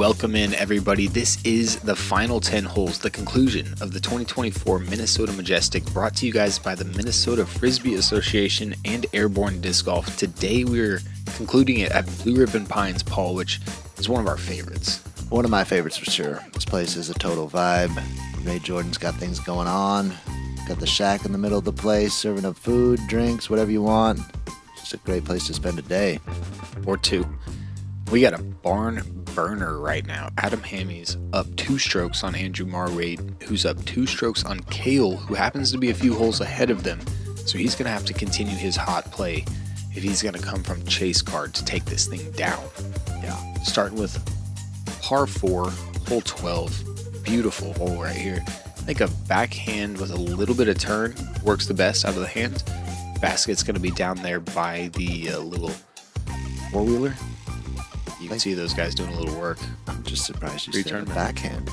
welcome in everybody. This is the final 10 holes, the conclusion of the 2024 Minnesota Majestic, brought to you guys by the Minnesota Frisbee Association and Airborne Disc Golf. Today we're concluding it at Blue Ribbon Pines, Paul, which is one of our favorites. One of my favorites for sure. This place is a total vibe. Ray Jordan's got things going on. Got the shack in the middle of the place, serving up food, drinks, whatever you want. It's just a great place to spend a day. Or two. We got a barn burner right now. Adam Hammy's up 2 strokes on Andrew Marwede, who's up 2 strokes on Cale, who happens to be a few holes ahead of them. So he's going to have to continue his hot play if he's going to come from chase card to take this thing down. Yeah. Starting with par 4, hole 12. Beautiful hole right here. I think a backhand with a little bit of turn works the best out of the hand. Basket's going to be down there by the little four-wheeler. You can see those guys doing a little work. I'm just surprised you said the backhand.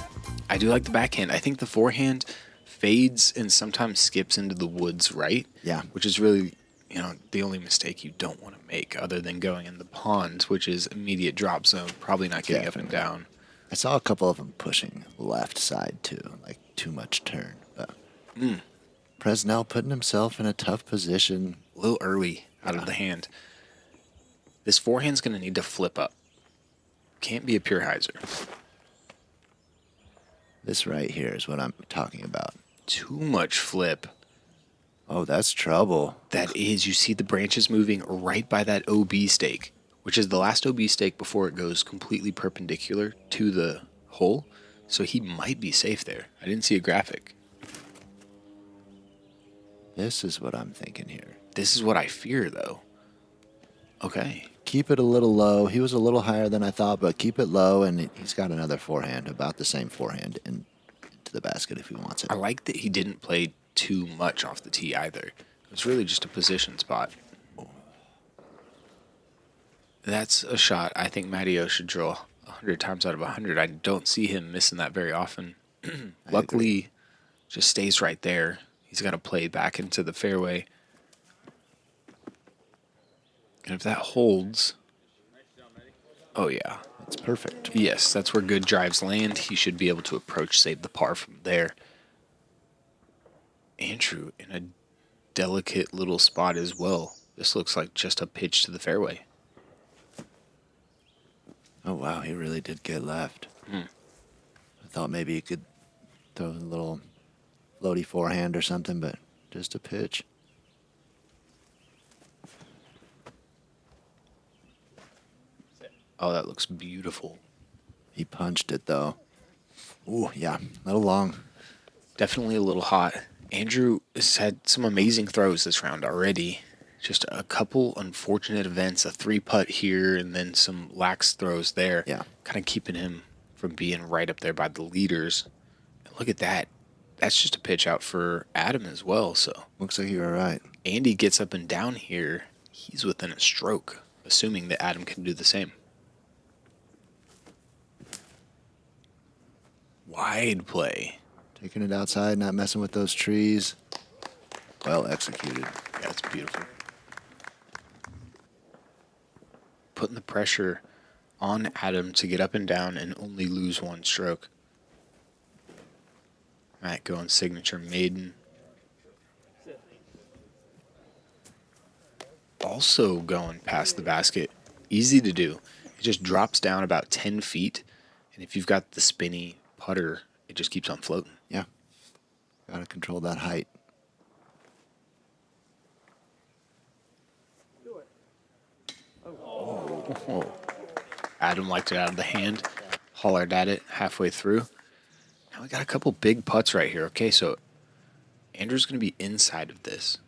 I do like the backhand. I think the forehand fades and sometimes skips into the woods right. Yeah. Which is really, the only mistake you don't want to make other than going in the pond, which is immediate drop zone, probably not getting up and down. I saw a couple of them pushing left side too, like too much turn. But Presnell putting himself in a tough position. A little early out of the hand. This forehand's going to need to flip up. Can't be a pure hyzer. This right here is what I'm talking about. Too much flip. Oh, that's trouble. That is. You see the branches moving right by that OB stake, which is the last OB stake before it goes completely perpendicular to the hole. So he might be safe there. I didn't see a graphic. This is what I'm thinking here. This is what I fear, though. Okay. Keep it a little low. He was a little higher than I thought, but keep it low, and he's got another forehand, about the same forehand, into the basket if he wants it. I like that he didn't play too much off the tee either. It was really just a position spot. That's a shot I think Matteo should draw 100 times out of 100. I don't see him missing that very often. Luckily, just stays right there. He's got to play back into the fairway. And if that holds, oh yeah. It's perfect. Yes, that's where good drives land. He should be able to approach, save the par from there. Andrew in a delicate little spot as well. This looks like just a pitch to the fairway. Oh, wow, he really did get left. I thought maybe he could throw a little floaty forehand or something, but just a pitch. Oh, that looks beautiful. He punched it, though. Ooh, yeah, a little long. Definitely a little hot. Andrew has had some amazing throws this round already. Just a couple unfortunate events, a 3-putt here and then some lax throws there. Yeah. Kind of keeping him from being right up there by the leaders. And look at that. That's just a pitch out for Adam as well. So looks like you were right. Andy gets up and down here. He's within a stroke, assuming that Adam can do the same. Wide play. Taking it outside, not messing with those trees. Well executed. That's beautiful. Putting the pressure on Adam to get up and down and only lose 1 stroke. Matt going signature maiden. Also going past the basket. Easy to do. It just drops down about 10 feet. And if you've got the spinny putter, it just keeps on floating. Yeah. Got to control that height. Oh. Adam liked it out of the hand. Hollered at it halfway through. Now we got a couple big putts right here. Okay, so Andrew's going to be inside of this.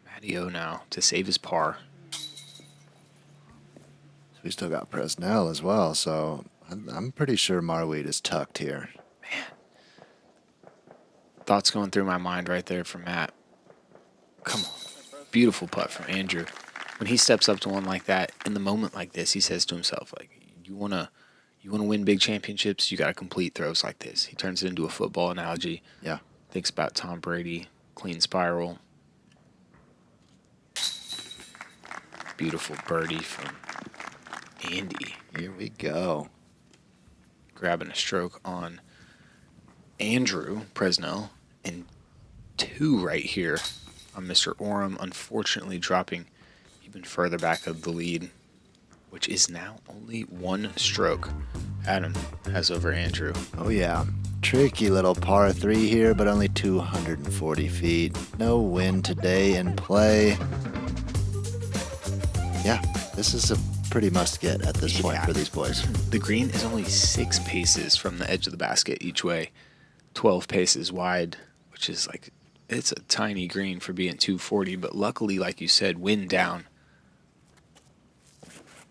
Matteo now to save his par. So we still got Presnell as well, so I'm pretty sure Marwede is tucked here. Man. Thoughts going through my mind right there from Matt. Come on. Beautiful putt from Andrew. When he steps up to one like that, in the moment like this, he says to himself, like, you wanna win big championships, you got to complete throws like this. He turns it into a football analogy. Yeah. Thinks about Tom Brady, clean spiral. Beautiful birdie from Andy. Here we go. grabbing a stroke on Andrew Presnell, and 2 right here on Mr. Orum, unfortunately dropping even further back of the lead, which is now only 1 stroke Adam has over Andrew. Oh, yeah. Tricky little par 3 here, but only 240 feet. No wind today in play. Yeah, this is a pretty must-get at this point for these boys. The green is only 6 paces from the edge of the basket each way, 12 paces wide, which is like, it's a tiny green for being 240, but luckily, like you said, wind down.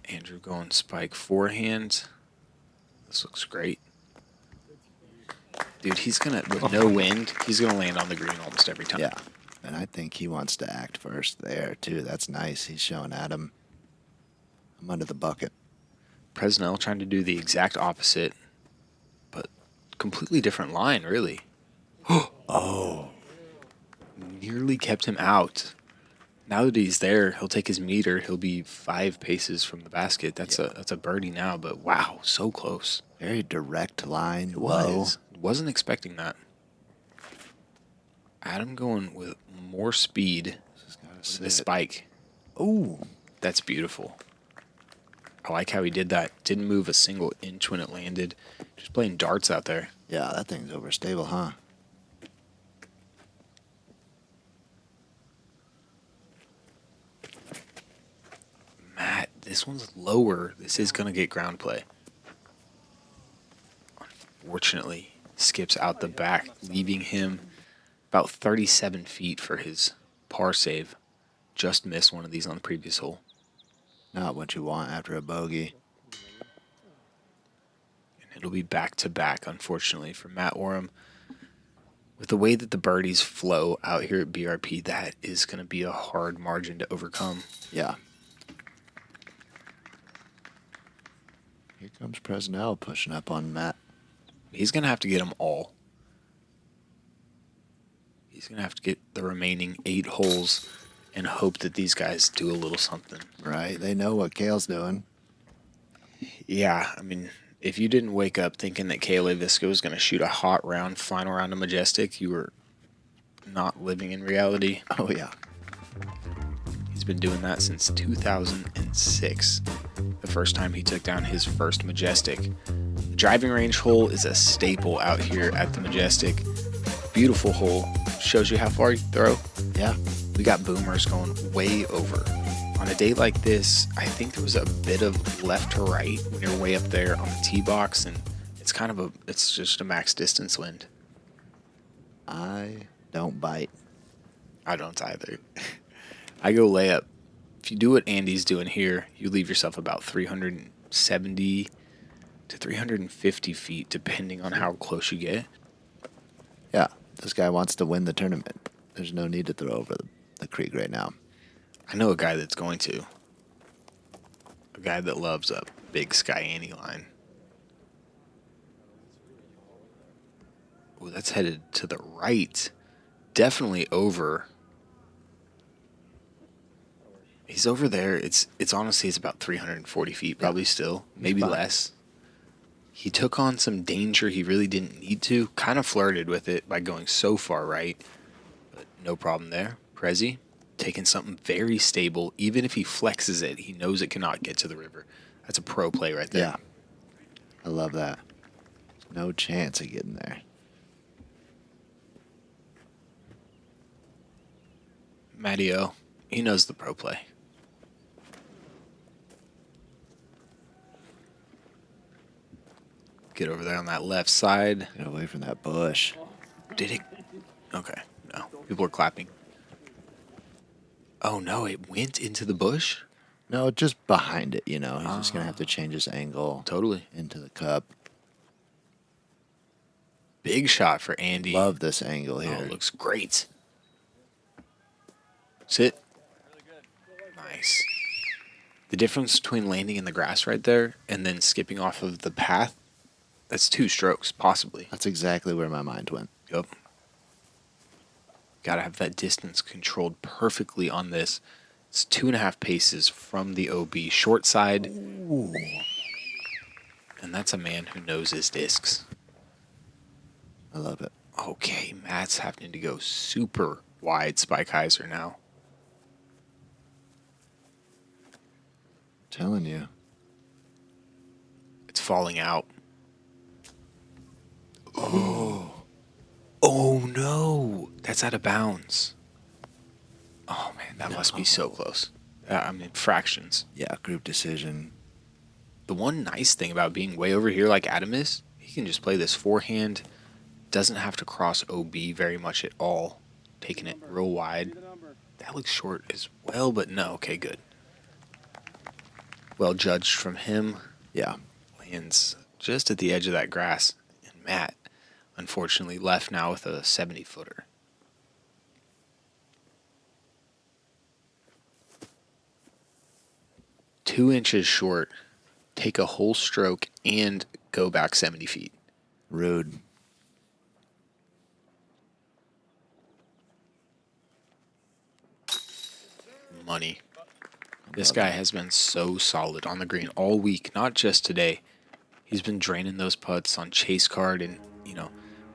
Andrew going spike forehand. This looks great. Dude, he's going to, with no wind, he's going to land on the green almost every time. Yeah, and I think he wants to act first there, too. That's nice. He's showing Adam, I'm under the bucket. Presnell trying to do the exact opposite, but completely different line, really. Oh. Nearly kept him out. Now that he's there, he'll take his meter. He'll be 5 paces from the basket. That's a birdie now, but wow, so close. Very direct line. It was. Wasn't expecting that. Adam going with more speed. The spike. Ooh. That's beautiful. I like how he did that. Didn't move a single inch when it landed. Just playing darts out there. Yeah, that thing's overstable, huh? Matt, this one's lower. This is going to get ground play. Unfortunately, skips out the back, leaving him about 37 feet for his par save. Just missed one of these on the previous hole. Not what you want after a bogey. And it'll be back-to-back, unfortunately, for Matt Orum. With the way that the birdies flow out here at BRP, that is going to be a hard margin to overcome. Yeah. Here comes Presnell pushing up on Matt. He's going to have to get them all. He's going to have to get the remaining 8 holes and hope that these guys do a little something. Right. They know what Kale's doing. Yeah, I mean, if you didn't wake up thinking that Kale Visco was going to shoot a hot round, final round of Majestic, you were not living in reality. Oh, yeah. He's been doing that since 2006, the first time he took down his first Majestic. The driving range hole is a staple out here at the Majestic. Beautiful hole. Shows you how far you throw. Yeah. We got boomers going way over. On a day like this, I think there was a bit of left to right when you're way up there on the tee box, and it's just a max distance wind. I don't bite. I don't either. I go layup. If you do what Andy's doing here, you leave yourself about 370 to 350 feet, depending on how close you get. Yeah. This guy wants to win the tournament. There's no need to throw over the creek right now. I know a guy that's going to. A guy that loves a big Sky Annie line. Oh, that's headed to the right. Definitely over. He's over there. It's honestly, it's about 340 feet, probably still. Maybe less. He took on some danger he really didn't need to. Kind of flirted with it by going so far right. But no problem there. Prezi taking something very stable. Even if he flexes it, he knows it cannot get to the river. That's a pro play right there. Yeah. I love that. No chance of getting there. Matty-O, he knows the pro play. Get over there on that left side. Get away from that bush. Did it? Okay, no. People are clapping. Oh, no, it went into the bush? No, just behind it, you know. He's just going to have to change his angle. Totally. Into the cup. Big shot for Andy. Love this angle here. Oh, it looks great. Sit. Nice. The difference between landing in the grass right there and then skipping off of the path, that's 2 strokes, possibly. That's exactly where my mind went. Yep. Got to have that distance controlled perfectly on this. It's 2.5 paces from the OB. Short side. Ooh. And and that's a man who knows his discs. I love it. Okay, Matt's having to go super wide Spike Heiser now. Telling you. It's falling out. Oh no! That's out of bounds. Oh man, that must be so close. I mean, fractions. Yeah, group decision. The one nice thing about being way over here like Adam is, he can just play this forehand. Doesn't have to cross OB very much at all. Taking it real wide. That looks short as well, but no. Okay, good. Well judged from him. Yeah. Lands just at the edge of that grass. And Matt, unfortunately, left now with a 70-footer. Two inches short. Take a whole stroke and go back 70 feet. Rude. Money. This guy has been so solid on the green all week, not just today. He's been draining those putts on chase card, and, you know,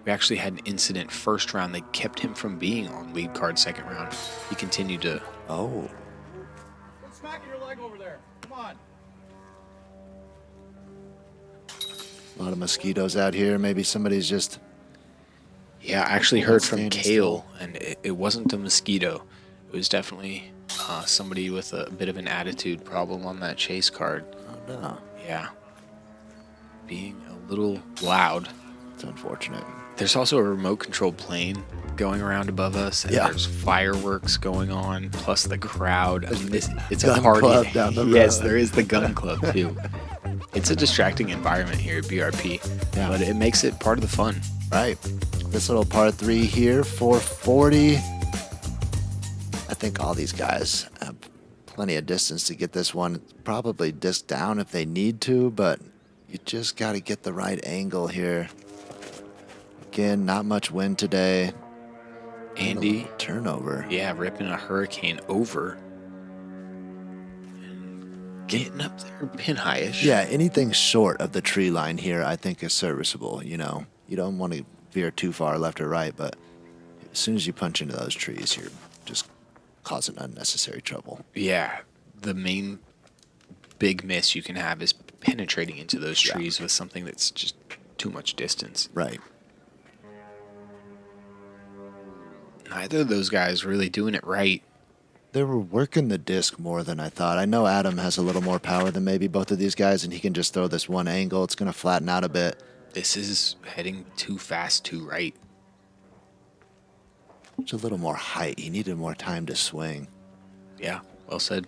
we actually had an incident first round. They kept him from being on lead card second round. He continued to... Oh. Quit smacking your leg over there. Come on. A lot of mosquitoes out here. Maybe somebody's just... Yeah, I actually heard from Standing Kale, and it wasn't a mosquito. It was definitely somebody with a bit of an attitude problem on that chase card. Oh, no. Yeah. Being a little loud. It's unfortunate. There's also a remote control plane going around above us, and Yeah. there's fireworks going on, plus the crowd. I mean, it's a gun party. club down the Yes, road. there is the gun club, too. It's a distracting environment here at BRP, Yeah. but it makes it part of the fun. Right. This little par 3 here, 440. I think all these guys have plenty of distance to get this one. Probably disc down if they need to, but you just got to get the right angle here. Again, not much wind today. Andy, Turnover. yeah, ripping a hurricane over. And getting up there pin high-ish. Yeah, anything short of the tree line here I think is serviceable, you know. You don't want to veer too far left or right, but as soon as you punch into those trees, you're just causing unnecessary trouble. Yeah, the main big miss you can have is penetrating into those trees with something that's just too much distance. Right. Neither of those guys really doing it right. They were working the disc more than I thought. I know Adam has a little more power than maybe both of these guys, and he can just throw this one angle. It's going to flatten out a bit. This is heading too fast to right. It's a little more height. He needed more time to swing. Yeah, well said.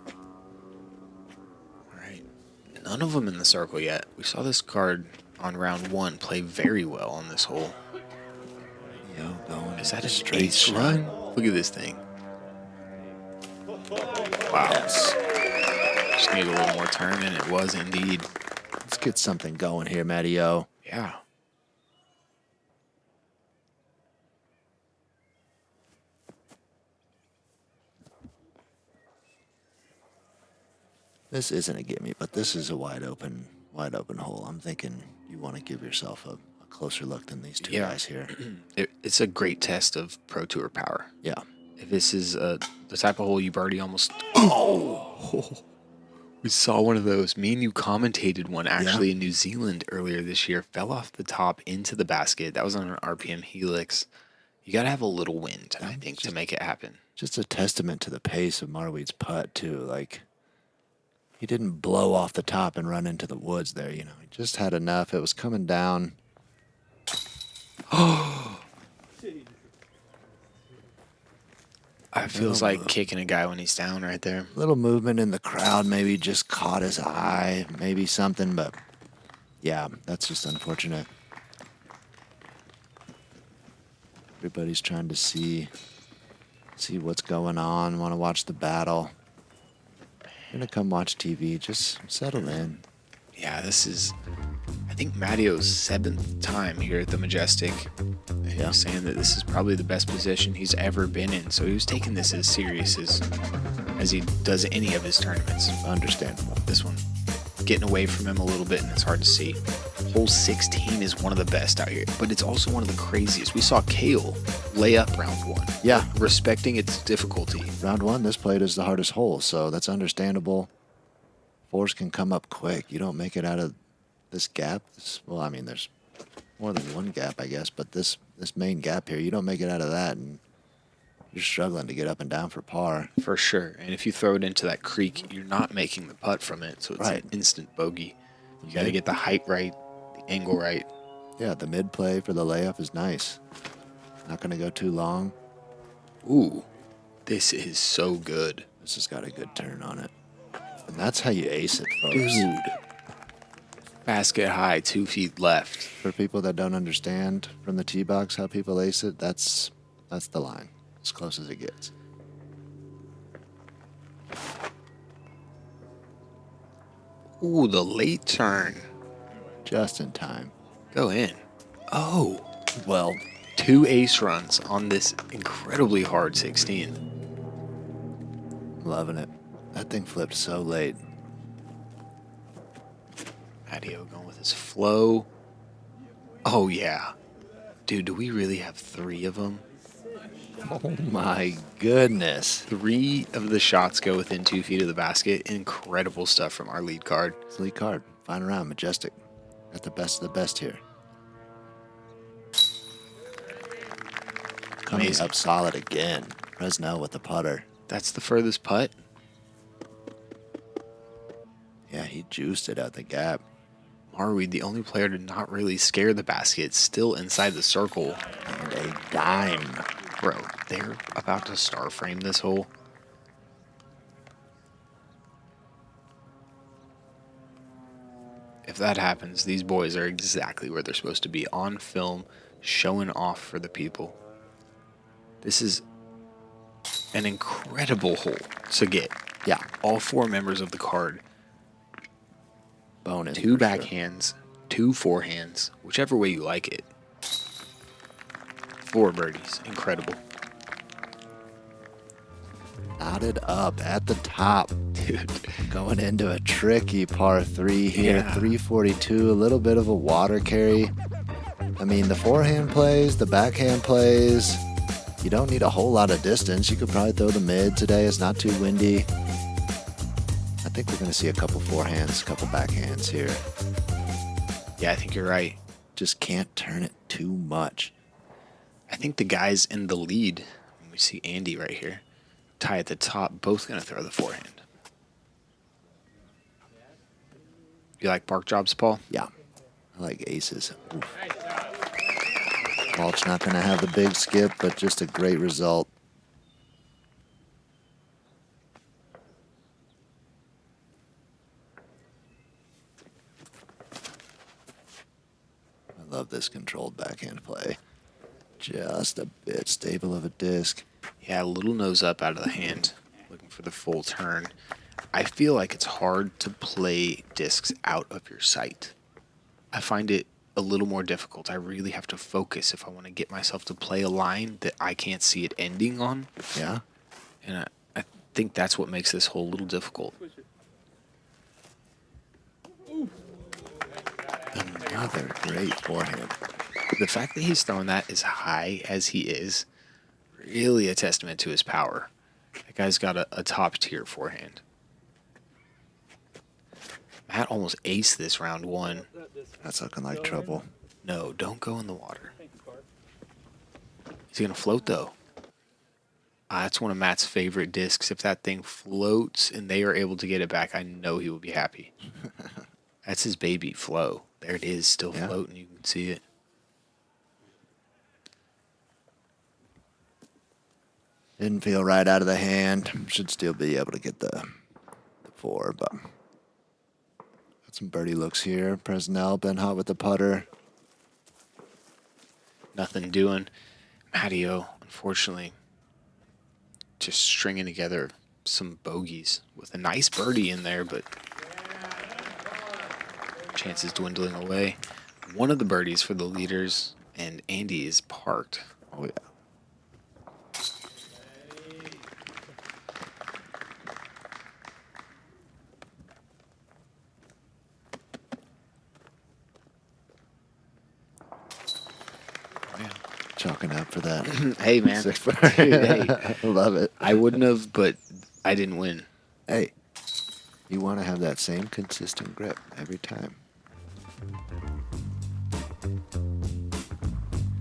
All right. None of them in the circle yet. We saw this card on round 1 play very well on this hole. Yo, going Is that a straight ace shot. run? Look at this thing. Wow. Yes. Just need a little more turn, and it was indeed. Let's get something going here, Matty-O. Yeah. This isn't a gimme, but this is a wide open hole. I'm thinking you want to give yourself a closer look than these two guys here. It's a great test of Pro Tour power. Yeah. If this is the type of hole you've already almost... Oh! We saw one of those. Me and you commentated one actually in New Zealand earlier this year. Fell off the top into the basket. That was on an RPM Helix. You got to have a little wind, I think, to make it happen. Just a testament to the pace of Marwede's putt, too. Like, he didn't blow off the top and run into the woods there, you know. He just had enough. It was coming down. It feels like kicking a guy when he's down right there. Little movement in the crowd maybe just caught his eye, maybe something, but yeah, that's just unfortunate. Everybody's trying to see what's going on, want to watch the battle. You're going to come watch TV, just settle in. Yeah, this is, I think, Mattio's 7th time here at the Majestic. And he was saying that this is probably the best position he's ever been in. So he was taking this as serious as he does any of his tournaments. Understandable. This one getting away from him a little bit, and it's hard to see. Hole 16 is one of the best out here, but it's also one of the craziest. We saw Kale lay up round 1. Yeah. Respecting its difficulty. Round 1, this played is the hardest hole, so that's understandable. Fours can come up quick. You don't make it out of this gap. Well, I mean, there's more than one gap, I guess, but this main gap here, you don't make it out of that, and you're struggling to get up and down for par. For sure. And if you throw it into that creek, you're not making the putt from it, so it's Right. an instant bogey. You got to get the height right, the angle right. Yeah, the mid play for the layup is nice. Not going to go too long. Ooh, this is so good. This has got a good turn on it. And that's how you ace it, folks. Dude. Basket high, 2 feet left. For people that don't understand from the tee box how people ace it, that's the line. As close as it gets. Ooh, the late turn. Just in time. Go in. Oh, Well, 2 ace runs on this incredibly hard 16. loving it. That thing flipped so late. Patio going with his flow. Oh, yeah. Dude, do we really have 3 of them? Oh my goodness. 3 of the shots go within 2 feet of the basket. Incredible stuff from our lead card. It's the lead card. Fine round, Majestic. Got the best of the best here. Coming Amazing. up solid again. Presnell with the putter. That's the furthest putt. Yeah, he juiced it out the gap. Marwede, the only player to not really scare the basket, still inside the circle. And a dime. Bro, they're about to star frame this hole. If that happens, these boys are exactly where they're supposed to be, on film, showing off for the people. This is an incredible hole to get. Yeah, All 4 members of the card, bonus. 2 for sure. backhands, 2 forehands, whichever way you like it. 4 birdies, incredible. Knotted up at the top. Dude, Going into a tricky par 3 here. Yeah. 342, a little bit of a water carry. I mean, the forehand plays, the backhand plays. You don't need a whole lot of distance. You could probably throw the mid today. It's not too windy. I think we're going to see a couple forehands, a couple backhands here. yeah, I think you're right. Just can't turn it too much. I think the guys in the lead, we see Andy right here, tie at the top, both going to throw the forehand. You like park jobs, Paul? Yeah, I like aces. Oof. Walt's not going to have the big skip, but just a great result. I love this controlled backhand play. Just a bit stable of a disc. Yeah, a little nose up out of the hand, looking for the full turn. I feel like it's hard to play discs out of your sight. I find it a little more difficult. I really have to focus if I want to get myself to play a line that I can't see it ending on. Yeah? And I think that's what makes this hole a little difficult. Another great forehand. The fact that he's throwing that as high as he is, really a testament to his power. That guy's got a top tier forehand. Matt almost aced this round 1. That's looking like trouble. No, don't go in the water. He's going to float, though. That's one of Matt's favorite discs. If that thing floats and they are able to get it back, I know he will be happy. That's his baby, flow. There it is, still Yeah. floating. You can see it. Didn't feel right out of the hand. Should still be able to get the 4, but got some birdie looks here. Presnell been hot with the putter. Nothing doing. Matteo, unfortunately, just stringing together some bogeys with a nice birdie in there, but chances dwindling away. One of the birdies for the leaders, and Andy is parked. Oh, yeah. chalking up for that. Hey, man. Six Dude, hey. I love it. I wouldn't have, but I didn't win. Hey, you want to have that same consistent grip every time.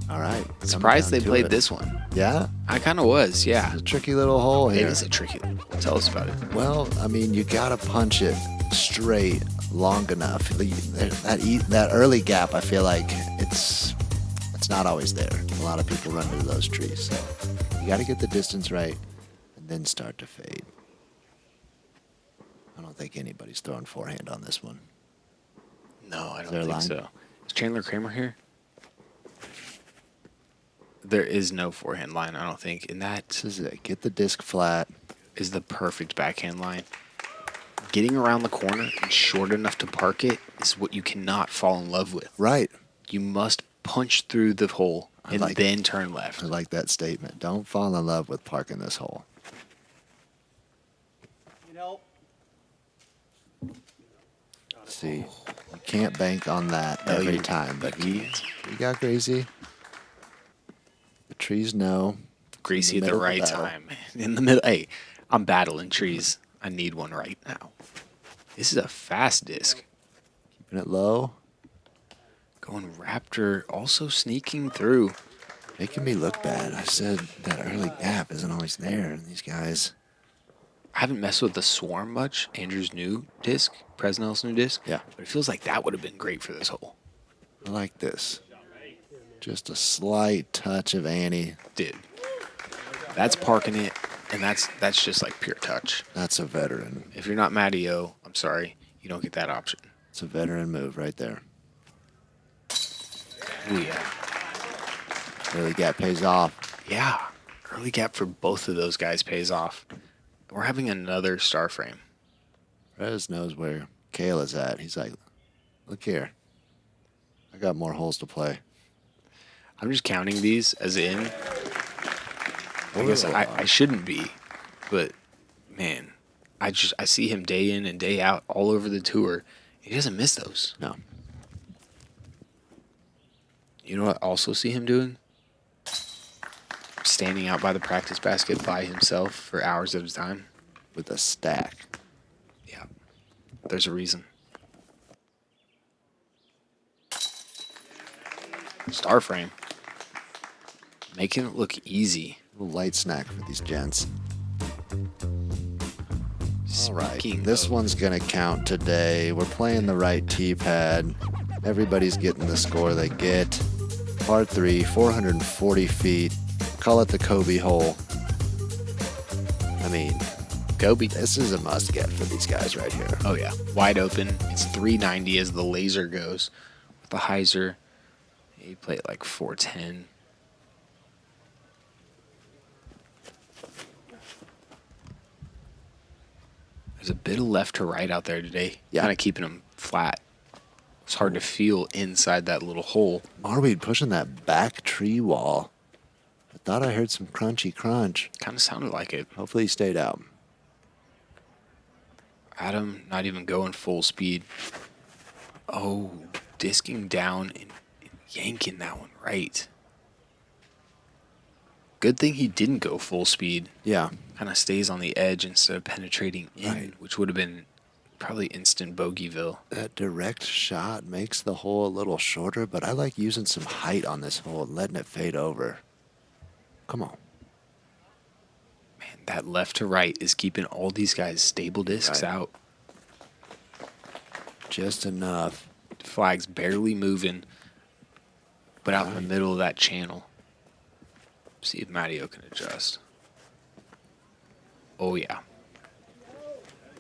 All right. coming Surprised down they to played it. this one. Yeah? I kind of was, yeah. It's a tricky little hole It here. is a tricky one. Tell us about it. Well, I mean, you got to punch it straight long enough. That early gap, I feel like it's not always there. A lot of people run into those trees. So you got to get the distance right and then start to fade. I don't think anybody's throwing forehand on this one. No, I there don't a think line? so. Is Chandler Kramer here? There is no forehand line, I don't think. And that This is it. Get the disc flat. is the perfect backhand line. Getting around the corner and short enough to park it is what you cannot fall in love with. Right. You must punch through the hole and then turn left. I like that statement. Don't fall in love with parking this hole. You know, See, you can't bank on that No, every you time, but he can't. got crazy. The trees know. Greasy In at the the middle of the right battle. time. In the middle. Hey, I'm battling trees. I need one right now. This is a fast disc. Keeping it low, Going Raptor, also sneaking through. making me look bad. I said that early gap isn't always there, and these guys. I haven't messed with the Swarm much, Andrew's new disc, Presnell's new disc. Yeah. But it feels like that would have been great for this hole. I like this. Just a slight touch of Annie. Dude. That's parking it, and that's just like pure touch. That's a veteran. If you're not Matty O, I'm sorry, you don't get that option. It's a veteran move right there. Oh yeah. Early gap pays off. Yeah. Early gap for both of those guys pays off. We're having another star frame. Rez knows where Kale is at. He's like, look here. I got more holes to play. I'm just counting these as in. I guess I shouldn't be, but man, I see him day in and day out all over the tour. He doesn't miss those. No. You know what I also see him doing? Standing out by the practice basket by himself for hours at a time. With a stack. Yeah. There's a reason. Star frame. Making it look easy. A little light snack for these gents. All right. Speaking This of- one's going to count today. We're playing the right tee pad. Everybody's getting the score they get. Par 3, 440 feet. Call it the Kobe hole. I mean, Kobe. this is a must get for these guys right here. Oh yeah, wide open. It's 390 as the laser goes. With the hyzer, you play it like 410. There's a bit of left to right out there today. Yeah. Kind of keeping them flat. It's hard to feel inside that little hole. Marwede pushing that back tree wall. I thought I heard some crunchy crunch. Kind of sounded like it. Hopefully he stayed out. Adam not even going full speed. Oh, disking down and yanking that one right. Good thing he didn't go full speed. Yeah. Kind of stays on the edge instead of penetrating in, Right. which would have been probably instant bogeyville. That direct shot makes the hole a little shorter, but I like using some height on this hole and letting it fade over. Come on. Man, that left to right is keeping all these guys stable discs Right. out. Just enough. Flag's barely moving, but out in the Right. middle of that channel. See if Matteo can adjust. Oh yeah.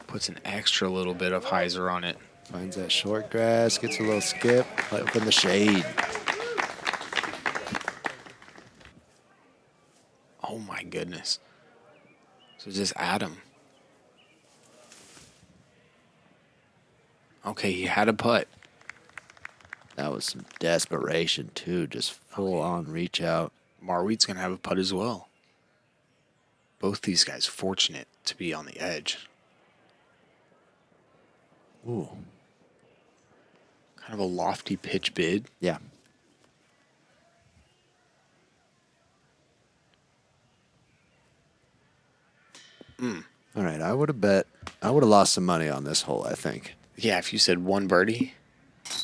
Puts an extra little bit of hyzer on it. Finds that short grass, gets a little skip, right up in the shade. Oh my goodness. So just Adam. Okay, he had a putt. That was some desperation, too. Just full on reach out. Marwede's going to have a putt as well. Both these guys fortunate to be on the edge. Ooh. Kind of a lofty pitch bid. Yeah. All right, I would have lost some money on this hole, I think. Yeah, if you said one birdie,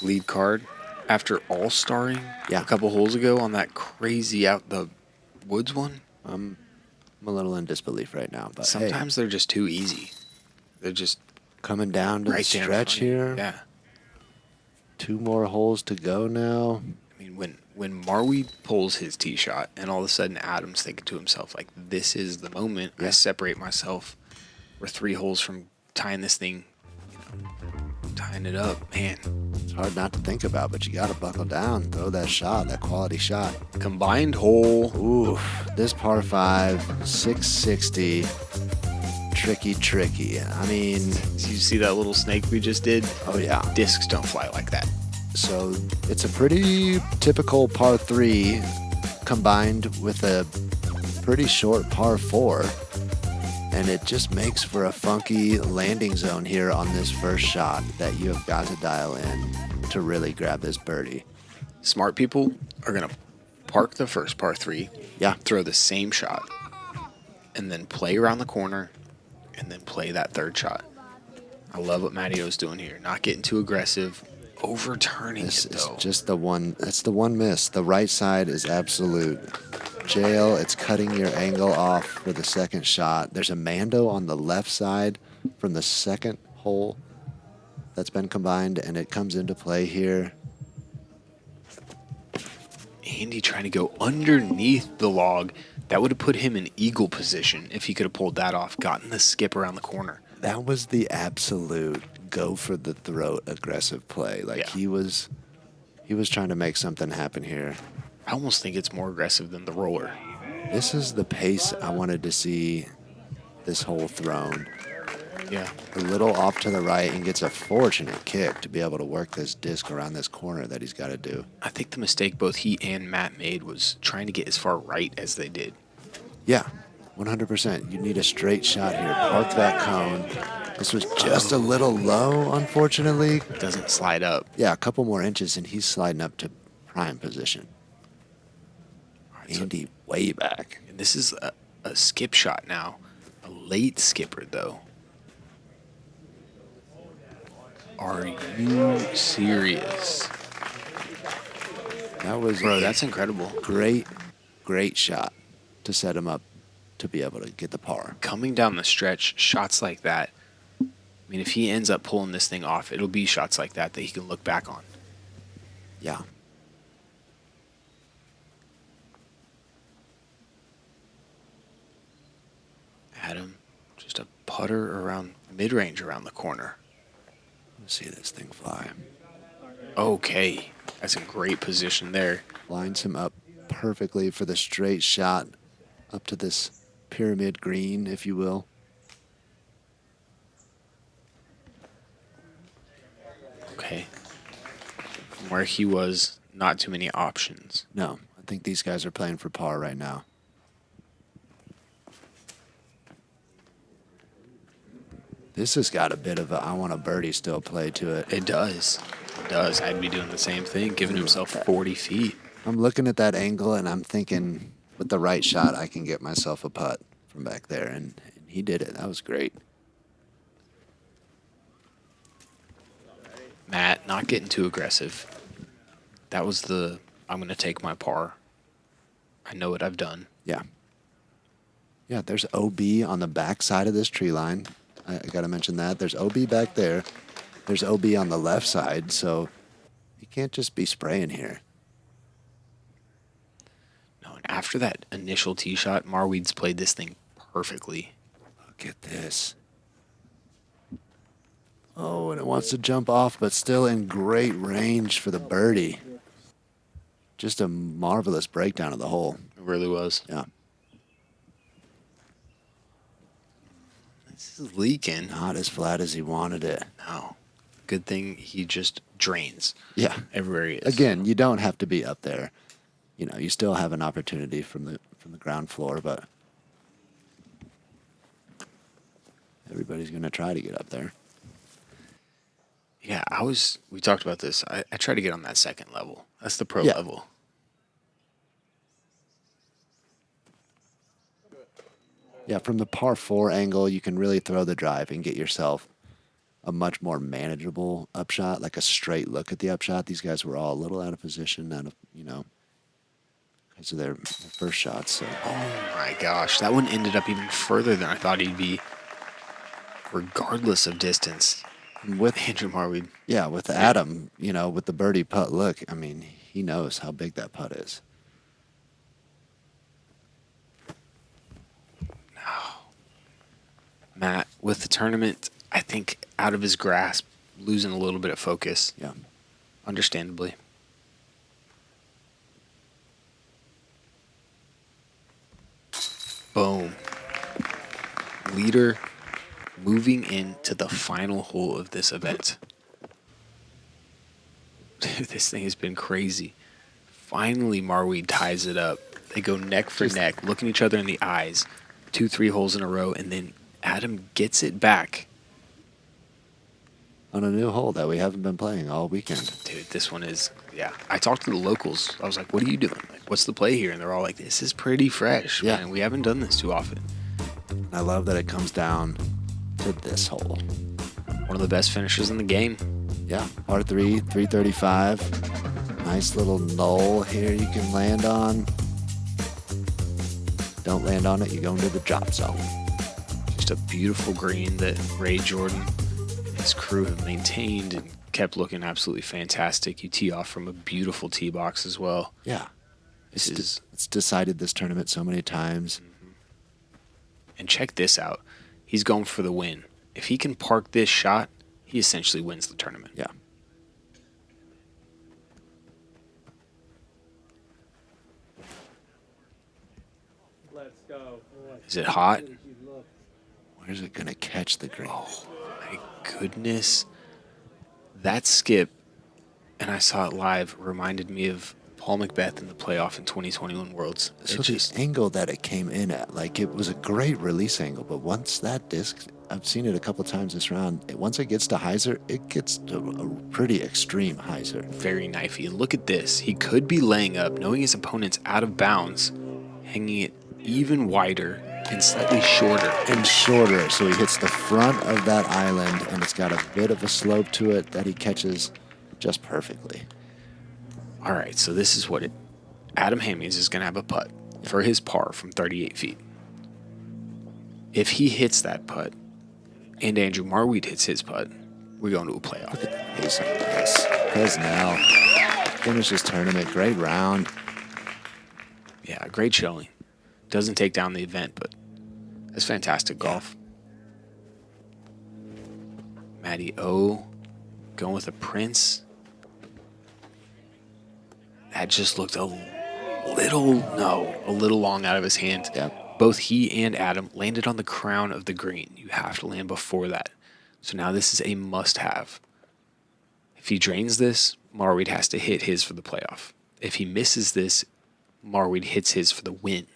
lead card, after all-starring Yeah. a couple holes ago on that crazy out the woods one, I'm a little in disbelief right now, but hey, sometimes they're just too easy. They're just coming down to the right there in stretch front of you. here. Yeah. 2 more holes to go now. I mean, when Marwede pulls his tee shot, and all of a sudden Adam's thinking to himself, like, this is the moment I Yeah. separate myself. We're 3 holes from tying this thing, tying it up. Man, It's hard not to think about, but you got to buckle down, throw that shot, that quality shot. combined hole. Ooh, this par 5, 660. Tricky. I mean, Do you see that little snake we just did? oh yeah. Discs don't fly like that. So it's a pretty typical par 3 combined with a pretty short par 4. And it just makes for a funky landing zone here on this first shot that you have got to dial in to really grab this birdie. Smart people are going to park the first par 3, Yeah. throw the same shot, and then play around the corner, and then play that third shot. I love what Mattio's doing here. Not getting too aggressive, overturning This it, is though. just that's the one miss. The right side is absolute jail. It's cutting your angle off for the second shot. There's a Mando on the left side from the second hole that's been combined, and it comes into play here. Andy trying to go underneath the log. That would have put him in eagle position if he could have pulled that off, gotten the skip around the corner. That was the absolute go for the throat aggressive play. Like Yeah. he was trying to make something happen here. I almost think it's more aggressive than the roller. This is the pace I wanted to see this hole thrown. Yeah. A little off to the right and gets a fortunate kick to be able to work this disc around this corner that he's got to do. I think the mistake both he and Matt made was trying to get as far right as they did. Yeah, 100%. You need a straight shot here. Park that cone. This was just a little low, unfortunately. Doesn't slide up. Yeah, a couple more inches and he's sliding up to prime position. All right, so- Andy way back. and this is a skip shot now. A late skipper, though. Are you serious? That was Bro, a that's incredible. great shot to set him up to be able to get the par. Coming down the stretch, shots like that. I mean, if he ends up pulling this thing off, it'll be shots like that he can look back on. Yeah. Adam, just a putter around mid-range around the corner. Let's see this thing fly. Okay, that's a great position there. Lines him up perfectly for the straight shot up to this pyramid green, if you will. Okay. From where he was, not too many options. No, I think these guys are playing for par right now. This has got a bit of a I want a birdie still play to it. It does. It does. I'd be doing the same thing, giving himself 40 feet. I'm looking at that angle and I'm thinking with the right shot I can get myself a putt from back there, and he did it. That was great. Matt, not getting too aggressive. That was the I'm going to take my par. I know what I've done. Yeah. Yeah, there's OB on the back side of this tree line. I got to mention that. There's OB back there. There's OB on the left side, so you can't just be spraying here. No, and after that initial tee shot, Marwede's played this thing perfectly. Look at this. Oh, and it wants to jump off, but still in great range for the birdie. Just a marvelous breakdown of the hole. It really was. Yeah. This is leaking. Not as flat as he wanted it. No. Good thing he just drains Yeah. everywhere he is. Again, you don't have to be up there. You know, you still have an opportunity from the ground floor, but everybody's going to try to get up there. Yeah, we talked about this. I try to get on that second level. That's the pro Yeah. level. Yeah, from the par 4 angle, you can really throw the drive and get yourself a much more manageable upshot, like a straight look at the upshot. These guys were all a little out of position, because of their first shots. So Oh my gosh, that one ended up even further than I thought he'd be, regardless of distance. with Andrew Marwede. with Adam, with the birdie putt look, I mean, he knows how big that putt is. Matt, with the tournament, I think out of his grasp, losing a little bit of focus, Yeah. understandably. Boom. Leader moving into the final hole of this event. This thing has been crazy. Finally, Marwede ties it up. They go neck for neck, looking each other in the eyes. 2-3 holes in a row, and then Adam gets it back. On a new hole that we haven't been playing all weekend. Dude, this one is, yeah. I talked to the locals. I was like, what are you doing? Like, what's the play here? And they're all like, this is pretty fresh. Yeah. Man. We haven't done this too often. I love that it comes down to this hole. One of the best finishers in the game. Yeah, par 3, 335. Nice little knoll here you can land on. Don't land on it, you go into the drop zone. Just a beautiful green that Ray Jordan and his crew have maintained and kept looking absolutely fantastic. You tee off from a beautiful tee box as well. Yeah. It's decided this tournament so many times. And check this out. He's going for the win. If he can park this shot, he essentially wins the tournament. Yeah. Let's go. Is it hot? Where's it going to catch the green? Oh, my goodness. That skip, and I saw it live, reminded me of Paul McBeth in the playoff in 2021 Worlds. So the angle that it came in at, like, it was a great release angle, but once that disc, I've seen it a couple times this round, once it gets to hyzer, it gets to a pretty extreme hyzer. Very knifey. And look at this. He could be laying up, knowing his opponent's out of bounds, hanging it even wider and slightly shorter. And shorter, so he hits the front of that island, and it's got a bit of a slope to it that he catches just perfectly. All right, so this is what it... Adam Hammies is going to have a putt for his par from 38 feet. If he hits that putt, and Andrew Marwede hits his putt, we're going to a playoff. Look at the pace on this. Presnell finishes tournament, great round. Yeah, great showing. Doesn't take down the event, but that's fantastic golf. Matty O going with a Prince. That just looked a little long out of his hand. Yeah. Both he and Adam landed on the crown of the green. You have to land before that. So now this is a must-have. If he drains this, Marwede has to hit his for the playoff. If he misses this, Marwede hits his for the win.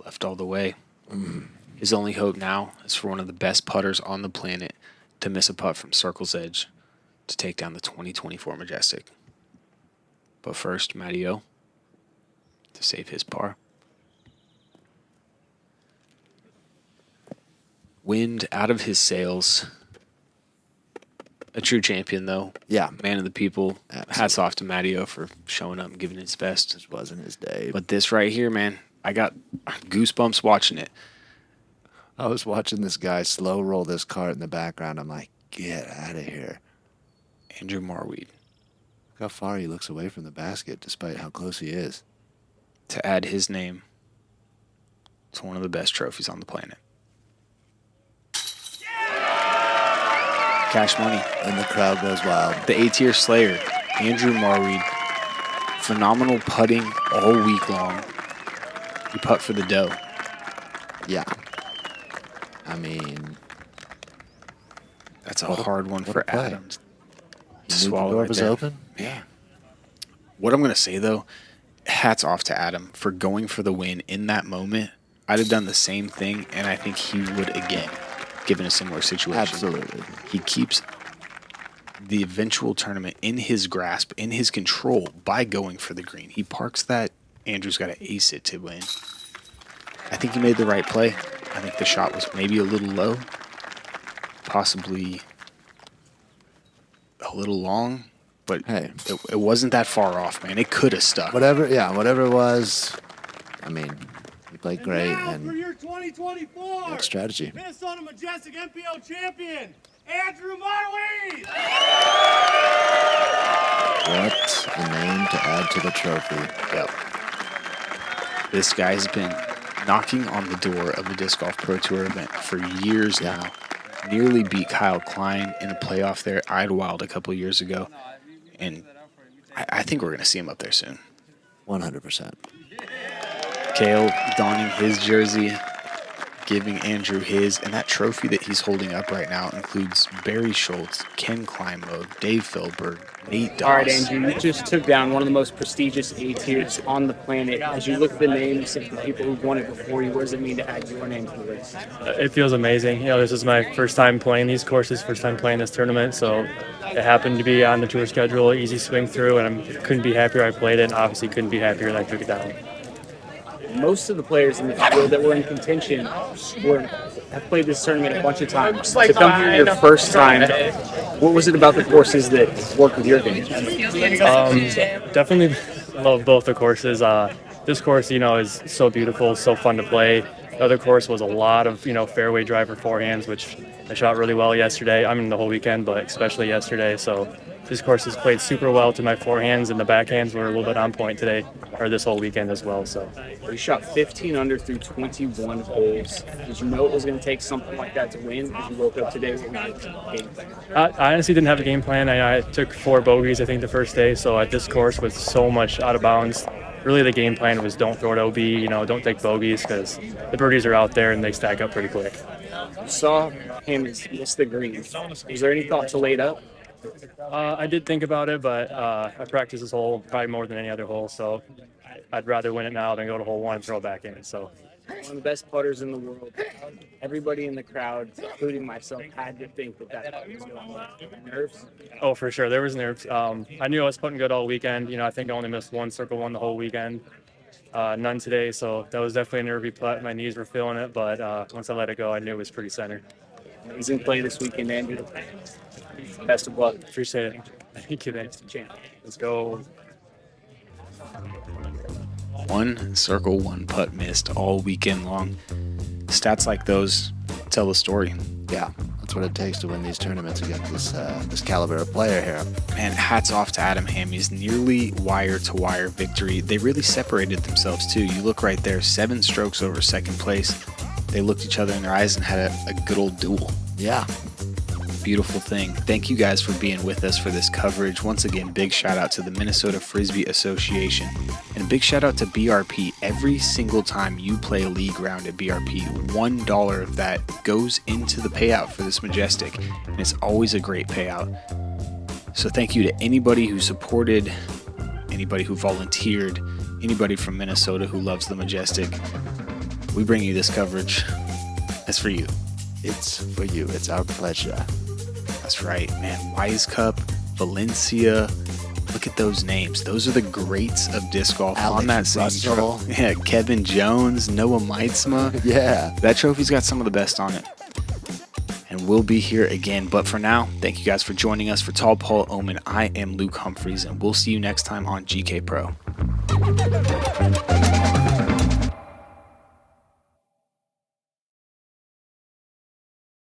Left all the way. His only hope now is for one of the best putters on the planet to miss a putt from circle's edge to take down the 2024 Majestic. But first, Matty O to save his par. Wind out of his sails. A true champion, though. Yeah. Man of the people. Absolutely. Hats off to Matty O for showing up and giving his best. This wasn't his day. But this right here, man, I got goosebumps watching it. I was watching this guy slow roll this cart in the background. I'm like, get out of here. Andrew Marwede. Look how far he looks away from the basket, despite how close he is. To add his name to one of the best trophies on the planet. Cash money. And the crowd goes wild. The A-tier slayer, Andrew Marwede. Phenomenal putting all week long. He putt for the dough. Yeah. I mean, That's a What a- hard one what for a play. Adam to the swallow. door Right was there. open. Yeah. What I'm going to say, though, hats off to Adam for going for the win in that moment. I'd have done the same thing, and I think he would again, given a similar situation. Absolutely. He keeps the eventual tournament in his grasp, in his control, by going for the green. He parks that. Andrew's got to ace it to win. I think he made the right play. I think the shot was maybe a little low, possibly a little long, but Hey, it wasn't that far off, man. It could have stuck. whatever it was, I mean, he played great now and for your 2024 good strategy. Minnesota Majestic MPO champion, Andrew Marwede. What a name to add to the trophy. Yep. This guy's been knocking on the door of the Disc Golf Pro Tour event for years now. Nearly beat Kyle Klein in a playoff there at Idlewild a couple years ago. And I think we're going to see him up there soon. 100%. Kale donning his jersey, giving Andrew his, and that trophy that he's holding up right now includes Barry Schultz, Ken Kleinmo, Dave Feldberg, Nate Doss. All right, Andrew, you just took down one of the most prestigious A tiers on the planet. As you look at the names of the people who've won it before you, what does it mean to add your name to the list? It feels amazing. You know, this is my first time playing these courses, first time playing this tournament, so it happened to be on the tour schedule, easy swing through, and I couldn't be happier I played it, and obviously couldn't be happier that I took it down. Most of the players in the field that were in contention have played this tournament a bunch of times. To come here your first time, what was it about the courses that worked with your game? Definitely love both the courses. This course, you know, is so beautiful, so fun to play. The other course was a lot of, you know, fairway driver forehands, which I shot really well yesterday. I mean, the whole weekend, but especially yesterday. So this course has played super well to my forehands, and the backhands were a little bit on point today, or this whole weekend as well. So You shot 15 under through 21 holes. Did you know it was going to take something like that to win? As you woke up today with not a game plan? I honestly didn't have a game plan. I took 4 bogeys, I think, the first day. So at this course with so much out of bounds, really the game plan was don't throw it OB, you know, don't take bogeys because the birdies are out there and they stack up pretty quick. You saw him miss the green. Was there any thought to lay it up? I did think about it, but I practiced this hole probably more than any other hole, so I'd rather win it now than go to hole 1 and throw it back in. So One of the best putters in the world. Everybody in the crowd, including myself, had to think that putt was going well. Nerves? Oh, for sure. There was nerves. I knew I was putting good all weekend. You know, I think I only missed 1 circle 1 the whole weekend. None today, so that was definitely a nervy putt. My knees were feeling it, but once I let it go, I knew it was pretty centered. Amazing play this weekend, Andrew. Best of luck. Appreciate it. Thank you, thanks. Champ. Let's go. 1 circle 1 putt missed all weekend long. Stats like those tell the story. Yeah, that's what it takes to win these tournaments against this caliber of player here. Man, hats off to Adam Hammy's nearly wire-to-wire victory. They really separated themselves, too. You look right there, 7 strokes over second place. They looked each other in their eyes and had a good old duel. Yeah. Beautiful thing. Thank you guys for being with us for this coverage. Once again, big shout out to the Minnesota Frisbee Association and a big shout out to BRP. Every single time you play a league round at BRP, $1 of that goes into the payout for this Majestic, and it's always a great payout. So thank you to anybody who supported, anybody who volunteered, anybody from Minnesota who loves the Majestic. We bring you this coverage. It's for you. It's for you. It's our pleasure. That's right, man. Wise Cup, Valencia. Look at those names. Those are the greats of disc golf Alex on that same Russell. trophy. Yeah, Kevin Jones, Noah Meitzma. Yeah. That trophy's got some of the best on it. And we'll be here again. But for now, thank you guys for joining us. For Tall Paul Oman, I am Luke Humphries, and we'll see you next time on GK Pro.